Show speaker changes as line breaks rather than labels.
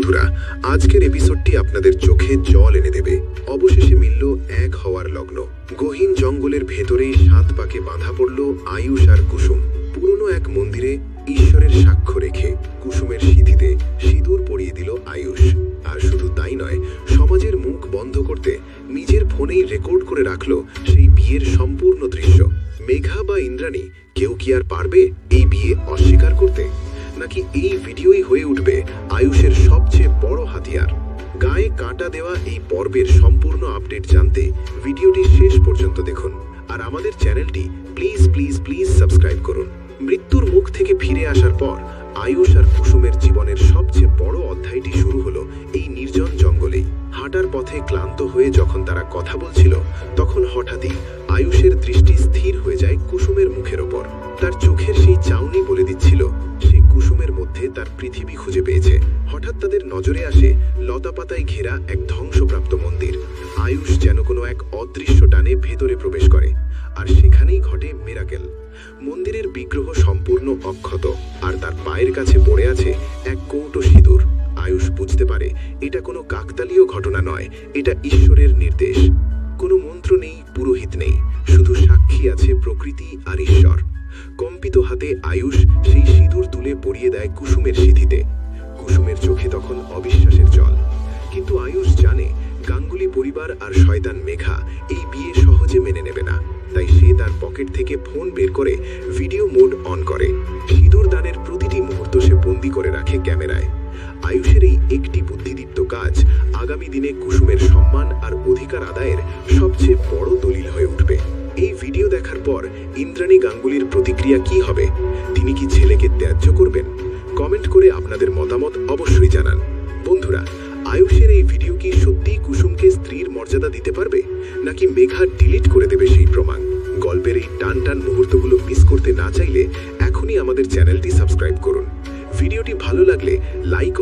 বন্ধুরা, আজকের এপিসোডটি আপনাদের চোখে জল এনে দেবে। অবশেষে মিলল এক হওয়ার লগ্ন। গহীন জঙ্গলের ভেতরেই 7 পাকে বাঁধা পড়ল আয়ুষ আর কুসুম। পুরনো এক মন্দিরে ঈশ্বরের সাক্ষ্য রেখে কুসুমের সিঁথিতে সিঁদুর পরিয়ে দিল আয়ুষ। আর শুধু তাই নয়, সমাজের মুখ বন্ধ করতে নিজের ফোনেই রেকর্ড করে রাখলো সেই বিয়ের সম্পূর্ণ দৃশ্য। মেঘা বা ইন্দ্রাণী, কেউ কি আর পারবে এই বিয়ে অস্বীকার করতে? নাকি এই ভিডিওই হয়ে উঠবে আয়ুষের সবচেয়ে বড় হাতিয়ার? গায়ে কাঁটা দেওয়া এই পর্বের সম্পূর্ণ আপডেট জানতে ভিডিওটি শেষ পর্যন্ত দেখুন। আর আমাদের চ্যানেলটি প্লিজ প্লিজ প্লিজ সাবস্ক্রাইব করুন। মৃত্যুর মুখ থেকে ফিরে আসার পর আয়ুষ আর কুসুমের জীবনের সবচেয়ে বড় অধ্যায়টি শুরু হলো এই নির্জন জঙ্গলেই। হাঁটার পথে ক্লান্ত হয়ে যখন তারা কথা বলছিল, তখন হঠাৎই আয়ুষের দৃষ্টি স্থির হয়ে যায় কুসুমের মুখের ওপর। তার চোখের সেই চাউনি বলে দিচ্ছিল সে কুসুমের মধ্যে তার পৃথিবী খুঁজে পেয়েছে। হঠাৎ তাদের নজরে আসে লতাপাতায় ঘেরা এক ধ্বংসপ্রাপ্ত মন্দির। আয়ুষ যেন কোনো এক অদৃশ্য টানে ভেতরে প্রবেশ করে, আর সেখানেই ঘটে মিরাকেল। মন্দিরের বিগ্রহ সম্পূর্ণ অক্ষত, আর তার পায়ের কাছে পড়ে আছে এক কৌটো সিঁদুর। আয়ুষ বুঝতে পারে এটা কোনো কাকতালীয় ঘটনা নয়, এটা ঈশ্বরের নির্দেশ। কোনো মন্ত্র নেই, পুরোহিত নেই, শুধু সাক্ষী আছে প্রকৃতি আর ঈশ্বর। কম্পিত হাতে আয়ুষ সেই সিঁদুর তুলে পরিয়ে দেয় কুসুমের সিঁথিতে। কুসুমের চোখে তখন অবিশ্বাসের জল। কিন্তু আয়ুষ জানে গাঙ্গুলি পরিবার আর শয়তান মেঘা এই বিয়ে সহজে মেনে নেবে না। তাই সে তার পকেট থেকে ফোন বের করে ভিডিও মোড অন করে। সিঁদুর দানের প্রতিটি মুহূর্ত সে বন্দি করে রাখে ক্যামেরায়। আয়ুষের এই একটি বুদ্ধিদীপ্ত কাজ আগামী দিনে কুসুমের সম্মান আর অধিকার আদায়ের সবচেয়ে বড় দলিল হয়ে উঠবে। এই ভিডিও দেখার পর ইন্দ্রাণী গাঙ্গুলির প্রতিক্রিয়া কি হবে? তিনি কি ছেলেকে ত্যায্য করবেন? কমেন্ট করে আপনাদের মতামত অবশ্যই জানান। বন্ধুরা, আয়ুষের এই ভিডিও কি সত্যিই কুসুমকে স্ত্রীর মর্যাদা দিতে পারবে, নাকি মেঘা ডিলিট করে দেবে সেই প্রমাণ? গল্পের এই টান টান মুহূর্তগুলো মিস করতে না চাইলে এখনই আমাদের চ্যানেলটি সাবস্ক্রাইব করুন। ভিডিওটি ভালো লাগলে লাইক ও